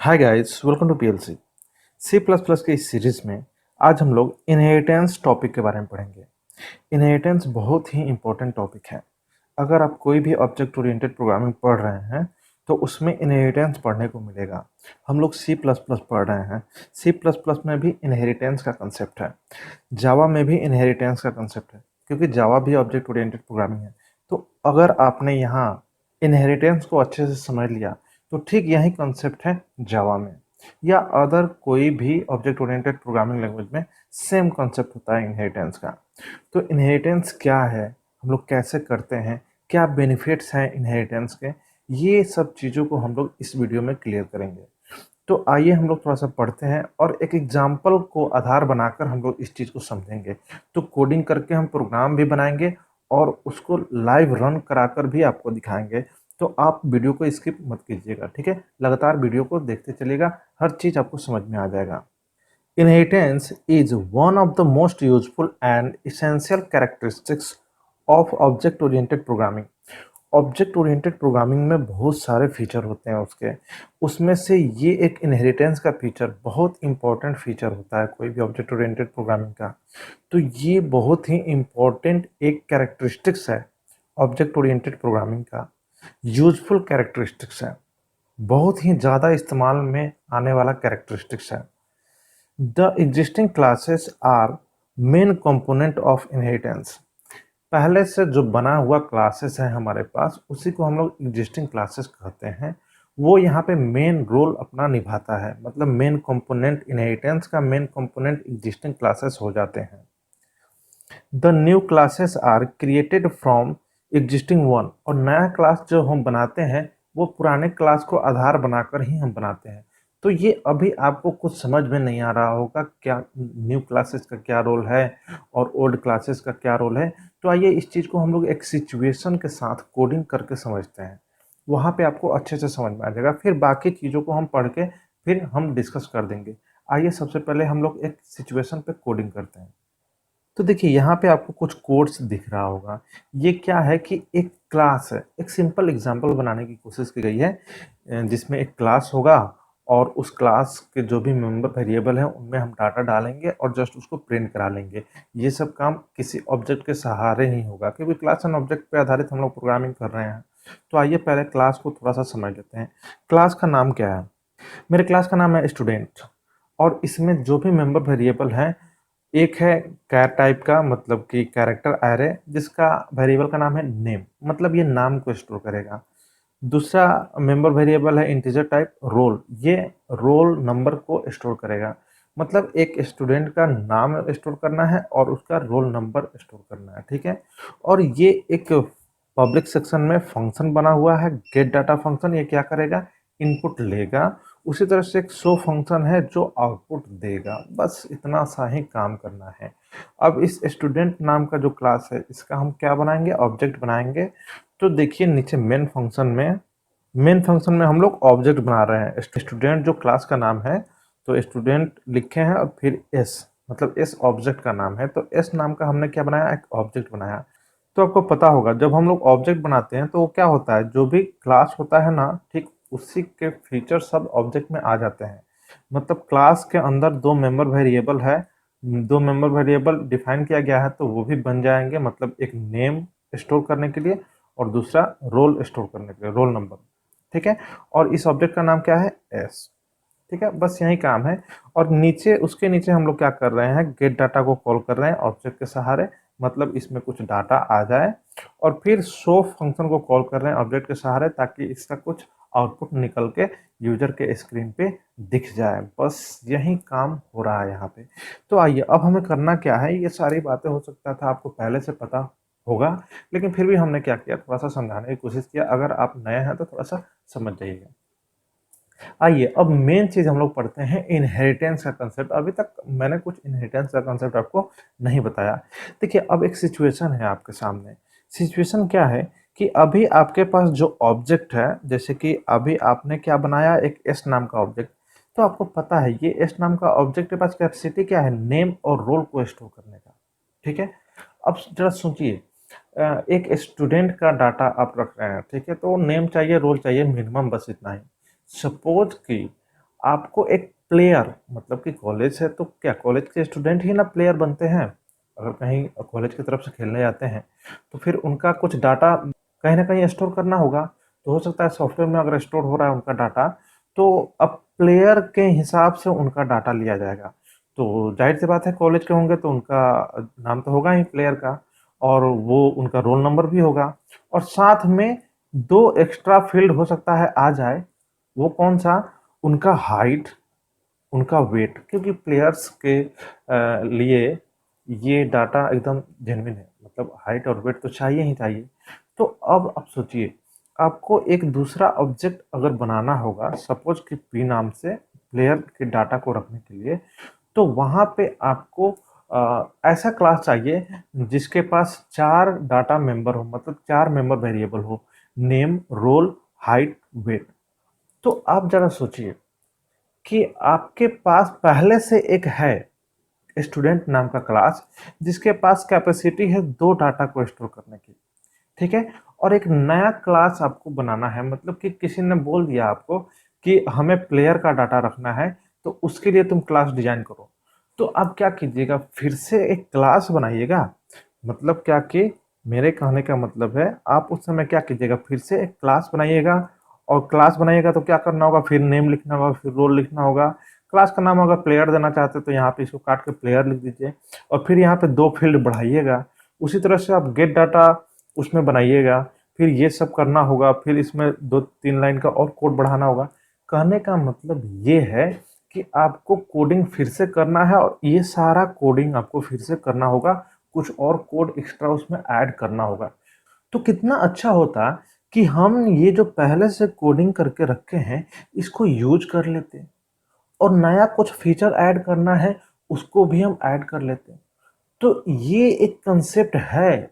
Hi guys, welcome to PLC. C plus plus के इस series में आज हम लोग इनहेरिटेंस टॉपिक के बारे में पढ़ेंगे। इनहेरिटेंस बहुत ही इंपॉर्टेंट टॉपिक है। अगर आप कोई भी ऑब्जेक्ट ओरिएंटेड प्रोग्रामिंग पढ़ रहे हैं तो उसमें इनहेरिटेंस पढ़ने को मिलेगा। हम लोग सी प्लस प्लस पढ़ रहे हैं। सी प्लस प्लस में भी इनहेरिटेंस का कंसेप्ट है। जावा में भी इनहेरिटेंस का कंसेप्ट है, क्योंकि जावा भी ऑब्जेक्ट ओरिएंटेड प्रोग्रामिंग है। तो अगर आपने यहाँ इनहेरिटेंस को अच्छे से समझ लिया तो ठीक यही कंसेप्ट है जावा में या अदर कोई भी ऑब्जेक्ट ओरिएंटेड प्रोग्रामिंग लैंग्वेज में। सेम कंसेप्ट होता है इनहेरिटेंस का। तो इनहेरिटेंस क्या है, हम लोग कैसे करते हैं, क्या बेनिफिट्स हैं इनहेरिटेंस के, ये सब चीज़ों को हम लोग इस वीडियो में क्लियर करेंगे। तो आइए हम लोग थोड़ा सा पढ़ते हैं और एक एग्जाम्पल को आधार बनाकर हम लोग इस चीज़ को समझेंगे। तो कोडिंग करके हम प्रोग्राम भी बनाएंगे और उसको लाइव रन कराकर भी आपको दिखाएंगे। तो आप वीडियो को स्किप मत कीजिएगा, ठीक है? लगातार वीडियो को देखते चलिएगा, हर चीज़ आपको समझ में आ जाएगा। Inheritance is one of the most useful and essential characteristics of object-oriented programming. Object oriented programming में बहुत सारे फीचर होते हैं उसमें से ये एक इनहेरिटेंस का फीचर बहुत इंपॉर्टेंट फीचर होता है कोई भी ऑब्जेक्ट ओरिएंटेड प्रोग्रामिंग का। तो ये बहुत ही इंपॉर्टेंट एक कैरेक्टरिस्टिक्स है ऑब्जेक्ट ओरिएंटेड प्रोग्रामिंग का। यूजफुल कैरेक्टरिस्टिक्स है, बहुत ही ज़्यादा इस्तेमाल में आने वाला कैरेक्टरिस्टिक्स है। The existing classes are main component of inheritance. पहले से जो बना हुआ क्लासेस है हमारे पास, उसी को हम लोग एग्जिस्टिंग क्लासेस कहते हैं। वो यहाँ पे मेन रोल अपना निभाता है, मतलब मेन कंपोनेंट, इनहेरिटेंस का मेन कंपोनेंट एग्जिस्टिंग क्लासेस हो जाते हैं। The new classes are created from existing one. और नया क्लास जो हम बनाते हैं वो पुराने क्लास को आधार बनाकर ही हम बनाते हैं। तो ये अभी आपको कुछ समझ में नहीं आ रहा होगा क्या न्यू क्लासेस का क्या रोल है और ओल्ड क्लासेस का क्या रोल है। तो आइए इस चीज़ को हम लोग एक सिचुएशन के साथ कोडिंग करके समझते हैं, वहाँ पे आपको अच्छे से समझ में आ जाएगा। फिर बाकी चीज़ों को हम पढ़ के फिर हम डिस्कस कर देंगे। आइए सबसे पहले हम लोग एक सिचुएशन पे कोडिंग करते हैं। तो देखिए यहाँ पे आपको कुछ कोड्स दिख रहा होगा। ये क्या है कि एक क्लास है। एक सिंपल एग्जांपल बनाने की कोशिश की गई है, जिसमें एक क्लास होगा और उस क्लास के जो भी मेंबर वेरिएबल हैं उनमें हम डाटा डालेंगे और जस्ट उसको प्रिंट करा लेंगे। ये सब काम किसी ऑब्जेक्ट के सहारे ही होगा, क्योंकि क्लास एंड ऑब्जेक्ट पे आधारित हम लोग प्रोग्रामिंग कर रहे हैं। तो आइए पहले क्लास को थोड़ा सा समझ लेते हैं। क्लास का नाम क्या है? मेरे क्लास का नाम है स्टूडेंट। और इसमें जो भी मेंबर वेरिएबल हैं, एक है कैर टाइप का, मतलब कि कैरेक्टर एरे, जिसका वेरिएबल का नाम है नेम, मतलब ये नाम को स्टोर करेगा। दूसरा मेंबर वेरिएबल है इंटीजर टाइप रोल, ये रोल नंबर को स्टोर करेगा। मतलब एक स्टूडेंट का नाम स्टोर करना है और उसका रोल नंबर स्टोर करना है, ठीक है। और ये एक पब्लिक सेक्शन में फंक्शन बना हुआ है गेट डाटा फंक्शन। ये क्या करेगा? इनपुट लेगा। उसी तरह से एक शो फंक्शन है जो आउटपुट देगा। बस इतना सा ही काम करना है। अब इस स्टूडेंट नाम का जो क्लास है इसका हम क्या बनाएंगे? ऑब्जेक्ट बनाएंगे। तो देखिए नीचे मेन फंक्शन में हम लोग ऑब्जेक्ट बना रहे हैं। स्टूडेंट जो क्लास का नाम है, तो स्टूडेंट लिखे हैं और फिर एस, मतलब एस ऑब्जेक्ट का नाम है। तो एस नाम का हमने क्या बनाया? एक ऑब्जेक्ट बनाया। तो आपको पता होगा जब हम लोग ऑब्जेक्ट बनाते हैं तो वो क्या होता है, जो भी क्लास होता है ना, ठीक उसी के फीचर सब ऑब्जेक्ट में आ जाते हैं। मतलब क्लास के अंदर दो मेंबर वेरिएबल है, दो मेंबर वेरिएबल डिफाइन किया गया है तो वो भी बन जाएंगे। मतलब एक नेम स्टोर करने के लिए और दूसरा रोल स्टोर करने के लिए, रोल नंबर, ठीक है। और इस ऑब्जेक्ट का नाम क्या है? एस, ठीक है। बस यही काम है। और नीचे, उसके नीचे हम लोग क्या कर रहे हैं? गेट डाटा को कॉल कर रहे हैं ऑब्जेक्ट के सहारे, मतलब इसमें कुछ डाटा आ जाए। और फिर शो फंक्शन को कॉल कर रहे हैं ऑब्जेक्ट के सहारे, ताकि इसका कुछ आउटपुट निकल के यूजर के स्क्रीन पे दिख जाए। बस यही काम हो रहा है यहाँ पे। तो आइए अब हमें करना क्या है? ये सारी बातें हो सकता था आपको पहले से पता होगा, लेकिन फिर भी हमने क्या किया, थोड़ा सा समझाने की कोशिश किया। अगर आप नए हैं तो थोड़ा सा समझ जाइएगा। आइए अब मेन चीज हम लोग पढ़ते हैं, इनहेरिटेंस का कंसेप्ट। अभी तक मैंने कुछ इनहेरिटेंस का कंसेप्ट आपको नहीं बताया। देखिए अब एक सिचुएशन है आपके सामने। सिचुएशन क्या है कि अभी आपके पास जो ऑब्जेक्ट है, जैसे कि अभी आपने क्या बनाया? एक एस नाम का ऑब्जेक्ट। तो आपको पता है ये एस नाम का ऑब्जेक्ट के पास कैपेसिटी क्या है? नेम और रोल को स्टोर करने का, ठीक है। अब जरा सोचिए, एक स्टूडेंट का डाटा आप रख रहे हैं, ठीक है। तो नेम चाहिए, रोल चाहिए, मिनिमम बस इतना ही। सपोज कि आपको एक प्लेयर, मतलब कि कॉलेज है तो क्या कॉलेज के स्टूडेंट ही ना प्लेयर बनते हैं। अगर कहीं कॉलेज की तरफ से खेलने जाते हैं तो फिर उनका कुछ डाटा कहीं ना कहीं स्टोर करना होगा। तो हो सकता है सॉफ्टवेयर में अगर स्टोर हो रहा है उनका डाटा, तो अब प्लेयर के हिसाब से उनका डाटा लिया जाएगा। तो जाहिर सी बात है कॉलेज के होंगे तो उनका नाम तो होगा ही प्लेयर का, और वो उनका रोल नंबर भी होगा। और साथ में दो एक्स्ट्रा फील्ड हो सकता है आ जाए। वो कौन सा? उनका हाइट, उनका वेट, क्योंकि प्लेयर्स के लिए ये डाटा एकदम जेन्युइन है, मतलब हाइट और वेट तो चाहिए ही चाहिए। तो अब आप सोचिए, आपको एक दूसरा ऑब्जेक्ट अगर बनाना होगा, सपोज कि पी नाम से प्लेयर के डाटा को रखने के लिए, तो वहाँ पे आपको ऐसा क्लास चाहिए जिसके पास 4 डाटा मेंबर हो, मतलब 4 मेंबर वेरिएबल हो, नेम, रोल, हाइट, वेट। तो आप ज़रा सोचिए कि आपके पास पहले से एक है स्टूडेंट नाम का क्लास, जिसके पास कैपेसिटी है 2 डाटा को स्टोर करने की, ठीक है? और एक नया क्लास आपको बनाना है, मतलब कि किसी ने बोल दिया आपको कि हमें प्लेयर का डाटा रखना है, तो उसके लिए तुम क्लास डिजाइन करो। तो आप क्या कीजिएगा, फिर से एक क्लास बनाइएगा। मतलब क्या कि मेरे कहने का मतलब है, आप उस समय क्या कीजिएगा, फिर से एक क्लास बनाइएगा। और क्लास बनाइएगा तो क्या करना होगा, फिर नेम लिखना होगा, फिर रोल लिखना होगा। क्लास का नाम अगर प्लेयर देना चाहते हैं तो यहाँ पे इसको काट के प्लेयर लिख दीजिए, और फिर यहाँ पे 2 फील्ड बढ़ाइएगा। उसी तरह से आप गेट डाटा उसमें बनाइएगा, फिर ये सब करना होगा, फिर इसमें 2-3 लाइन का और कोड बढ़ाना होगा। कहने का मतलब ये है कि आपको कोडिंग फिर से करना है, और ये सारा कोडिंग आपको फिर से करना होगा, कुछ और कोड एक्स्ट्रा उसमें ऐड करना होगा। तो कितना अच्छा होता कि हम ये जो पहले से कोडिंग करके रखे हैं इसको यूज कर लेते, और नया कुछ फीचर ऐड करना है उसको भी हम ऐड कर लेते। तो ये एक कंसेप्ट है,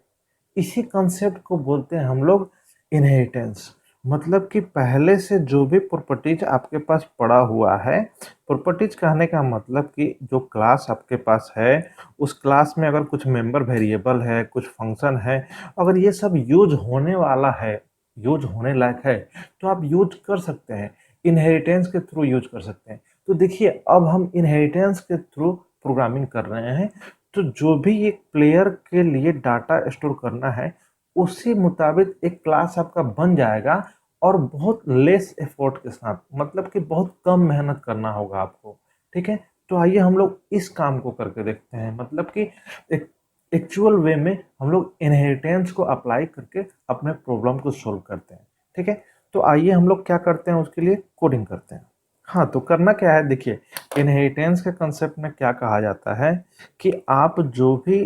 इसी कंसेप्ट को बोलते हैं हम लोग इनहेरिटेंस। मतलब कि पहले से जो भी प्रॉपर्टीज आपके पास पड़ा हुआ है, प्रॉपर्टीज कहने का मतलब कि जो क्लास आपके पास है, उस क्लास में अगर कुछ मेंबर वेरिएबल है, कुछ फंक्शन है, अगर ये सब यूज होने वाला है, यूज होने लायक है, तो आप यूज कर सकते हैं, इनहेरिटेंस के थ्रू यूज कर सकते हैं। तो देखिए, अब हम इनहेरिटेंस के थ्रू प्रोग्रामिंग कर रहे हैं। तो जो भी एक प्लेयर के लिए डाटा स्टोर करना है, उसी मुताबिक एक क्लास आपका बन जाएगा, और बहुत लेस एफर्ट के साथ, मतलब कि बहुत कम मेहनत करना होगा आपको। ठीक है? तो आइए हम लोग इस काम को करके देखते हैं, मतलब कि एक एक्चुअल वे में हम लोग इनहेरिटेंस को अप्लाई करके अपने प्रॉब्लम को सोल्व करते हैं। ठीक है? तो आइए हम लोग क्या करते हैं, उसके लिए कोडिंग करते हैं। हाँ, तो करना क्या है, देखिए, इनहेरिटेंस के कंसेप्ट में क्या कहा जाता है कि आप जो भी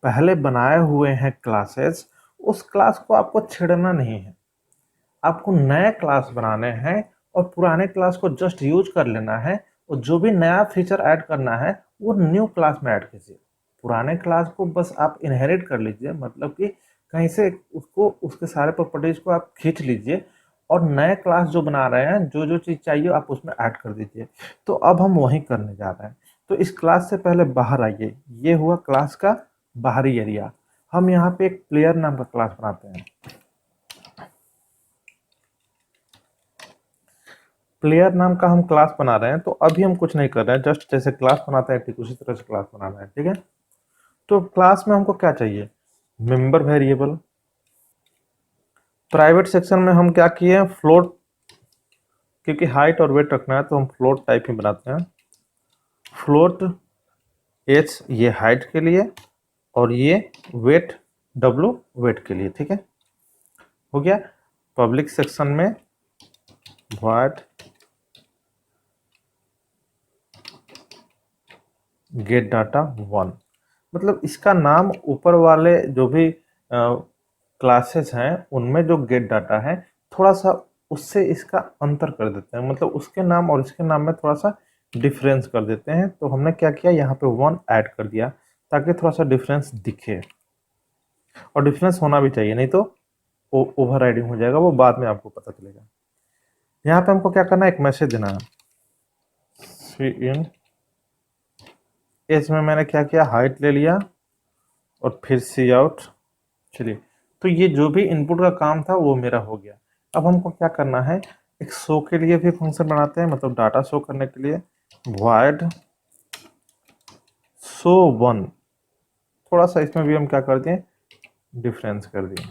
पहले बनाए हुए हैं क्लासेस, उस क्लास को आपको छेड़ना नहीं है। आपको नए क्लास बनाने हैं, और पुराने क्लास को जस्ट यूज कर लेना है, और जो भी नया फीचर ऐड करना है वो न्यू क्लास में ऐड कीजिए। पुराने क्लास को बस आप इनहेरिट कर लीजिए, मतलब कि कहीं से उसको, उसके सारे प्रॉपर्टीज को आप खींच लीजिए, और नए क्लास जो बना रहे हैं, जो जो चीज़ चाहिए आप उसमें ऐड कर दीजिए। तो अब हम वही करने जा रहे हैं। तो इस क्लास से पहले बाहर आइए, ये हुआ क्लास का बाहरी एरिया। हम यहाँ पे एक प्लेयर नाम का क्लास बनाते हैं। प्लेयर नाम का हम क्लास बना रहे हैं, तो अभी हम कुछ नहीं कर रहे हैं, जस्ट जैसे क्लास बनाते हैं ठीक उसी तरह से क्लास बना रहे हैं। ठीक है? तो क्लास में हमको क्या चाहिए, मेंबर वेरिएबल। प्राइवेट सेक्शन में हम क्या किए हैं, फ्लोट, क्योंकि हाइट और वेट रखना है तो हम फ्लोट टाइप ही बनाते हैं। फ्लोट एच ये हाइट के लिए, और ये वेट डब्लू वेट के लिए। ठीक है? हो गया। पब्लिक सेक्शन में व्हाट गेट डाटा 1, मतलब इसका नाम ऊपर वाले जो भी क्लासेस हैं उनमें जो गेट डाटा है, थोड़ा सा उससे इसका अंतर कर देते हैं, मतलब उसके नाम और इसके नाम में थोड़ा सा डिफरेंस कर देते हैं। तो हमने क्या किया, यहाँ पे 1 ऐड कर दिया, ताकि थोड़ा सा डिफरेंस दिखे, और डिफरेंस होना भी चाहिए, नहीं तो ओवर राइडिंग हो जाएगा, वो बाद में आपको पता चलेगा। यहाँ पे हमको क्या करना है, एक मैसेज देना है। सी इन एज में मैंने क्या किया, हाइट ले लिया, और फिर सी आउट। चलिए, तो ये जो भी इनपुट का काम था वो मेरा हो गया। अब हमको क्या करना है, एक शो के लिए भी फंक्शन बनाते हैं, मतलब डाटा शो करने के लिए void शो वन। थोड़ा सा इसमें भी हम क्या कर दिए, डिफरेंस कर दिए।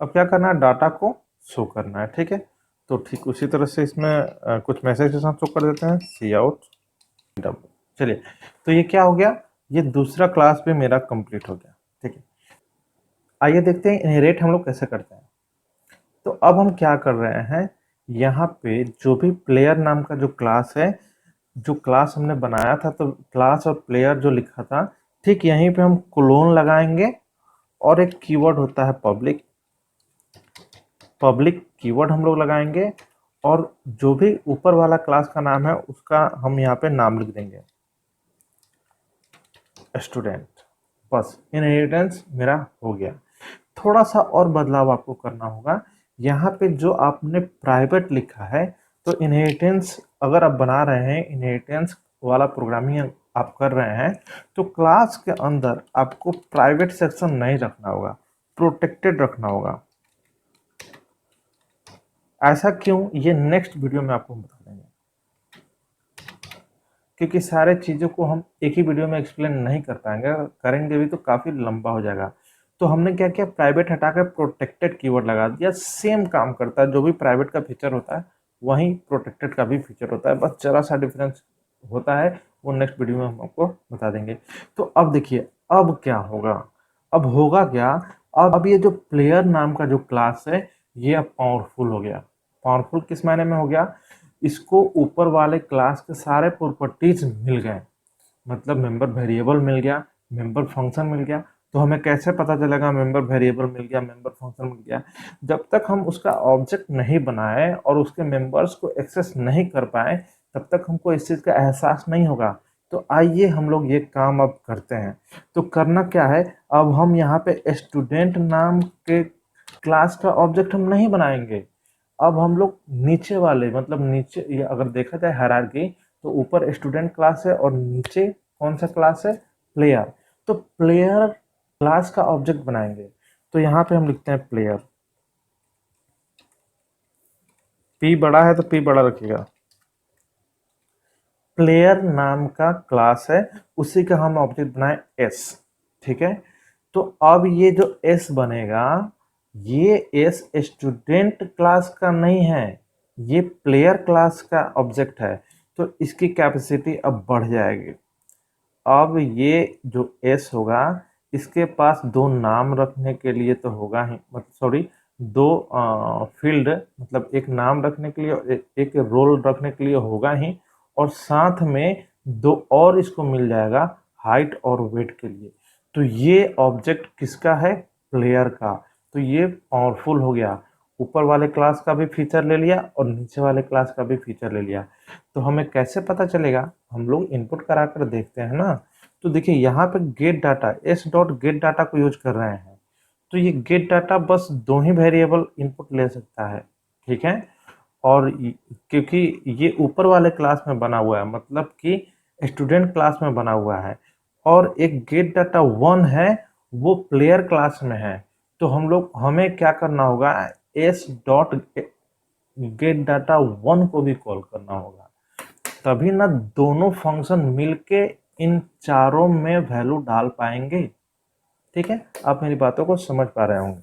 अब क्या करना है, डाटा को शो करना है, ठीक है। तो ठीक उसी तरह से इसमें कुछ मैसेज के साथ शो कर देते हैं, सी आउट डब। चलिए, तो ये क्या हो गया, ये दूसरा क्लास भी मेरा कंप्लीट हो गया, ठीक है। आइए देखते हैं इनहेरिट हम लोग कैसे करते हैं। तो अब हम क्या कर रहे हैं, यहाँ पे जो भी प्लेयर नाम का जो क्लास है, जो क्लास हमने बनाया था, तो क्लास और प्लेयर जो लिखा था, ठीक यहीं पे हम क्लोन लगाएंगे और एक कीवर्ड होता है पब्लिक। पब्लिक कीवर्ड हम लोग लगाएंगे और जो भी ऊपर वाला क्लास का नाम है उसका हम यहाँ पे नाम लिख देंगे स्टूडेंट। बस इनहेरिटेंस मेरा हो गया। थोड़ा सा और बदलाव आपको करना होगा, यहाँ पे जो आपने प्राइवेट लिखा है, तो इनहेरिटेंस अगर आप बना रहे हैं, इनहेरिटेंस वाला प्रोग्रामिंग आप कर रहे हैं, तो क्लास के अंदर आपको प्राइवेट सेक्शन नहीं रखना होगा, प्रोटेक्टेड रखना होगा। ऐसा क्यों, ये नेक्स्ट वीडियो में आपको बता देंगे, क्योंकि सारे चीज़ों को हम एक ही वीडियो में एक्सप्लेन नहीं कर पाएंगे, करेंगे भी तो काफ़ी लंबा हो जाएगा। तो हमने क्या किया, प्राइवेट हटा कर प्रोटेक्टेड कीवर्ड लगा दिया। सेम काम करता है, जो भी प्राइवेट का फीचर होता है वहीं प्रोटेक्टेड का भी फीचर होता है, बस जरा सा डिफरेंस होता है, वो नेक्स्ट वीडियो में हम आपको बता देंगे। तो अब देखिए, अब क्या होगा, अब होगा क्या, अब ये जो प्लेयर नाम का जो क्लास है, ये अब पावरफुल हो गया। पावरफुल किस मायने में हो गया, इसको ऊपर वाले क्लास के सारे प्रॉपर्टीज मिल गए, मतलब मेंबर वेरिएबल मिल गया, मेंबर फंक्शन मिल गया। तो हमें कैसे पता चलेगा मेंबर वेरिएबल मिल गया, मेंबर फंक्शन मिल गया, जब तक हम उसका ऑब्जेक्ट नहीं बनाए और उसके मेंबर्स को एक्सेस नहीं कर पाए, तब तक हमको इस चीज़ का एहसास नहीं होगा। तो आइए हम लोग ये काम अब करते हैं। तो करना क्या है, अब हम यहाँ पे स्टूडेंट नाम के क्लास का ऑब्जेक्ट हम नहीं बनाएंगे। अब हम लोग नीचे वाले, मतलब नीचे ये अगर देखा जाए हायरार्की, तो ऊपर स्टूडेंट क्लास है और नीचे कौन सा क्लास है, प्लेयर। तो प्लेयर क्लास का ऑब्जेक्ट बनाएंगे। तो यहाँ पे हम लिखते हैं प्लेयर, पी बड़ा है तो पी बड़ा रखिएगा। प्लेयर नाम का क्लास है, उसी का हम ऑब्जेक्ट बनाए एस, ठीक है। तो अब ये जो एस बनेगा, ये एस स्टूडेंट क्लास का नहीं है, ये प्लेयर क्लास का ऑब्जेक्ट है। तो इसकी कैपेसिटी अब बढ़ जाएगी। अब ये जो एस होगा, इसके पास दो नाम रखने के लिए तो होगा ही, मतलब सॉरी, दो फील्ड, मतलब एक नाम रखने के लिए और एक रोल रखने के लिए होगा ही, और साथ में दो और इसको मिल जाएगा हाइट और वेट के लिए। तो ये ऑब्जेक्ट किसका है, प्लेयर का। तो ये पावरफुल हो गया, ऊपर वाले क्लास का भी फीचर ले लिया और नीचे वाले क्लास का भी फीचर ले लिया। तो हमें कैसे पता चलेगा, हम लोग इनपुट करा कर देखते हैं ना। तो देखिए यहाँ पे gate data, S dot gate data को यूज कर रहे हैं। तो ये गेट डाटा बस दो ही वेरिएबल इनपुट ले सकता है, ठीक है। और क्योंकि ये ऊपर वाले क्लास में बना हुआ है, मतलब कि स्टूडेंट क्लास में बना हुआ है, और एक गेट डाटा वन है, वो प्लेयर क्लास में है। तो हमें क्या करना होगा, S dot gate data one को भी कॉल करना होगा, तभी ना दोनों फंक्शन मिलके इन चारों में वैल्यू डाल पाएंगे। ठीक है, आप मेरी बातों को समझ पा रहे होंगे।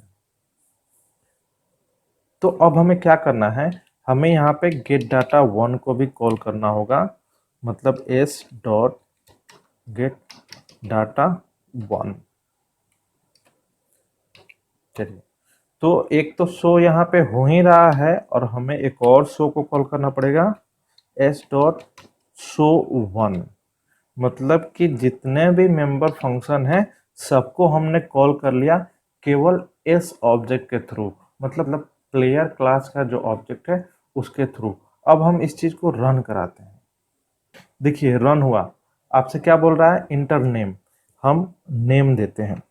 तो अब हमें क्या करना है, हमें यहाँ पे गेट डाटा वन को भी कॉल करना होगा, मतलब S dot gate data one. चलिए, तो एक तो शो यहाँ पे हो ही रहा है और हमें एक और शो को कॉल करना पड़ेगा, एस डॉट शो वन। मतलब कि जितने भी मेंबर फंक्शन हैं सबको हमने कॉल कर लिया केवल एस ऑब्जेक्ट के थ्रू, मतलब प्लेयर क्लास का जो ऑब्जेक्ट है उसके थ्रू। अब हम इस चीज को रन कराते हैं। देखिए रन हुआ, आपसे क्या बोल रहा है, इंटर नेम। हम नेम देते हैं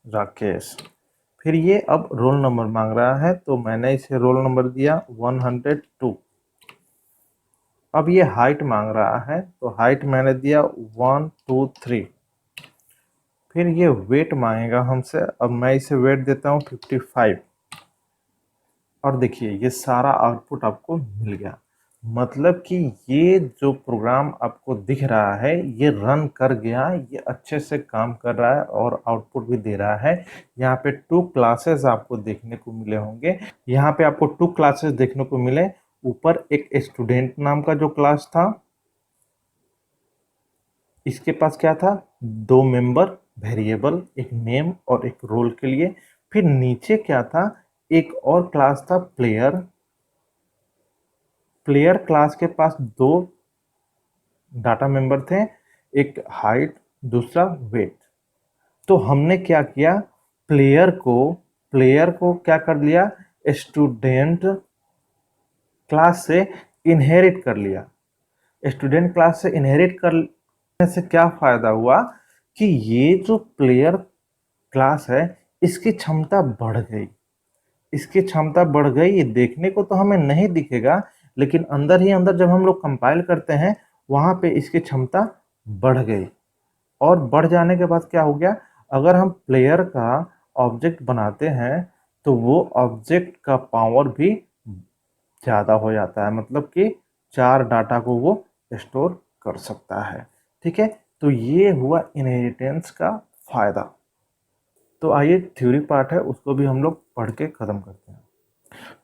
राकेश। फिर ये अब रोल नंबर मांग रहा है, तो मैंने इसे रोल नंबर दिया 102। अब ये हाइट मांग रहा है, तो हाइट मैंने दिया 123। फिर ये वेट मांगेगा हमसे, अब मैं इसे वेट देता हूँ 55। और देखिए ये सारा आउटपुट आपको मिल गया। मतलब कि ये जो प्रोग्राम आपको दिख रहा है ये रन कर गया, ये अच्छे से काम कर रहा है और आउटपुट भी दे रहा है। यहाँ पे 2 क्लासेस आपको देखने को मिले होंगे। यहाँ पे आपको 2 क्लासेस देखने को मिले। ऊपर एक स्टूडेंट नाम का जो क्लास था, इसके पास क्या था, 2 मेंबर वेरिएबल, एक नेम और एक रोल के लिए। फिर नीचे क्या था, एक और क्लास था प्लेयर। प्लेयर क्लास के पास 2 डाटा मेंबर थे, एक हाइट, दूसरा वेट। तो हमने क्या किया, प्लेयर को क्या कर लिया, स्टूडेंट क्लास से इनहेरिट कर लिया। स्टूडेंट क्लास से इनहेरिट करने से क्या फायदा हुआ कि ये जो प्लेयर क्लास है इसकी क्षमता बढ़ गई। इसकी क्षमता बढ़ गई, ये देखने को तो हमें नहीं दिखेगा, लेकिन अंदर ही अंदर जब हम लोग कंपाइल करते हैं वहां पे इसकी क्षमता बढ़ गई। और बढ़ जाने के बाद क्या हो गया, अगर हम प्लेयर का ऑब्जेक्ट बनाते हैं तो वो ऑब्जेक्ट का पावर भी ज़्यादा हो जाता है, मतलब कि 4 डाटा को वो स्टोर कर सकता है। ठीक है, तो ये हुआ इनहेरिटेंस का फायदा। तो आइए थ्योरी पार्ट है उसको भी हम लोग पढ़ के खत्म करते हैं।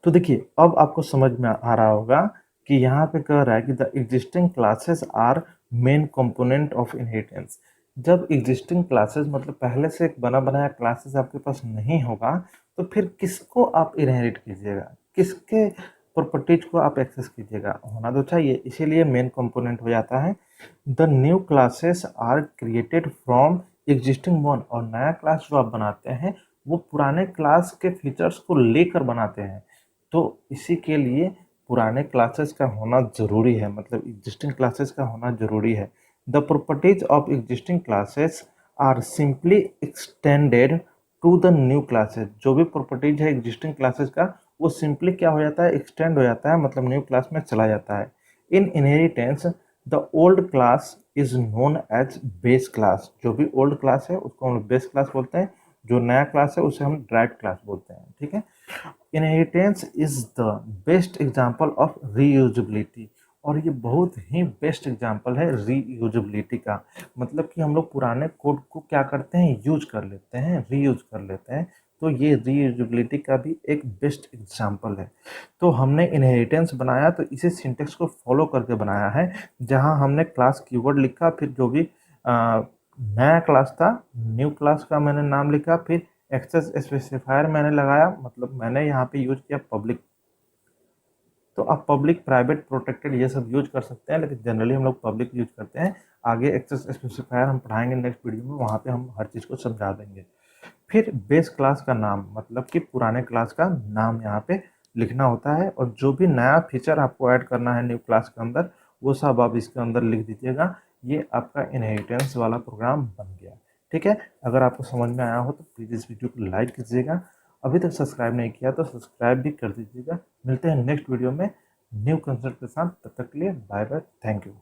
तो देखिए अब आपको समझ में आ रहा होगा कि यहाँ पे कह रहा है कि the existing classes are main component of inheritance. जब एग्जिस्टिंग क्लासेस मतलब पहले से एक बना बनाया क्लासेस आपके पास नहीं होगा तो फिर किसको आप इनहेरिट कीजिएगा, किसके प्रॉपर्टीज को आप एक्सेस कीजिएगा, होना तो चाहिए, इसीलिए मेन कंपोनेंट हो जाता है। The new classes are created from existing one. और नया क्लास जो आप बनाते हैं वो पुराने क्लास के फीचर्स को लेकर बनाते हैं। तो इसी के लिए पुराने क्लासेस का होना ज़रूरी है, मतलब एग्जिस्टिंग क्लासेस का होना ज़रूरी है। The properties of existing classes are simply extended to the new classes. जो भी प्रॉपर्टीज है एग्जिस्टिंग क्लासेस का वो सिंपली क्या हो जाता है, एक्सटेंड हो जाता है, मतलब न्यू क्लास में चला जाता है। In inheritance the old class is known as base class. जो भी ओल्ड क्लास है उसको हम बेस क्लास बोलते हैं, जो नया क्लास है उसे हम ड्राइव क्लास बोलते हैं। ठीक है, inheritance is the best example of reusability. और ये बहुत ही बेस्ट एग्जाम्पल है रीयूजेबिलिटी का, मतलब कि हम लोग पुराने कोड को क्या करते हैं, यूज कर लेते हैं, रीयूज कर लेते हैं। तो ये रीयूजेबिलिटी का भी एक बेस्ट एग्जाम्पल है। तो हमने इनहेरिटेंस बनाया तो इसी सिंटेक्स को फॉलो करके बनाया है, जहां हमने क्लास कीवर्ड लिखा, फिर जो भी नया क्लास था न्यू क्लास का मैंने नाम लिखा, फिर एक्सेस स्पेसिफायर मैंने लगाया, मतलब मैंने यहाँ पे यूज किया पब्लिक। तो आप पब्लिक, प्राइवेट, प्रोटेक्टेड ये सब यूज कर सकते हैं, लेकिन जनरली हम लोग पब्लिक यूज करते हैं। आगे एक्सेस स्पेसिफायर हम पढ़ाएंगे नेक्स्ट वीडियो में, वहाँ पे हम हर चीज़ को समझा देंगे। फिर बेस क्लास का नाम, मतलब कि पुराने क्लास का नाम यहाँ पे लिखना होता है, और जो भी नया फीचर आपको ऐड करना है न्यू क्लास के अंदर वो सब आप इसके अंदर लिख दीजिएगा। ये आपका इनहेरिटेंस वाला प्रोग्राम बन गया। ठीक है, अगर आपको समझ में आया हो तो प्लीज़ इस वीडियो को लाइक कीजिएगा। अभी तक सब्सक्राइब नहीं किया तो सब्सक्राइब भी कर दीजिएगा। मिलते हैं नेक्स्ट वीडियो में न्यू कंसेप्ट के साथ, तब तक के लिए बाय बाय, थैंक यू।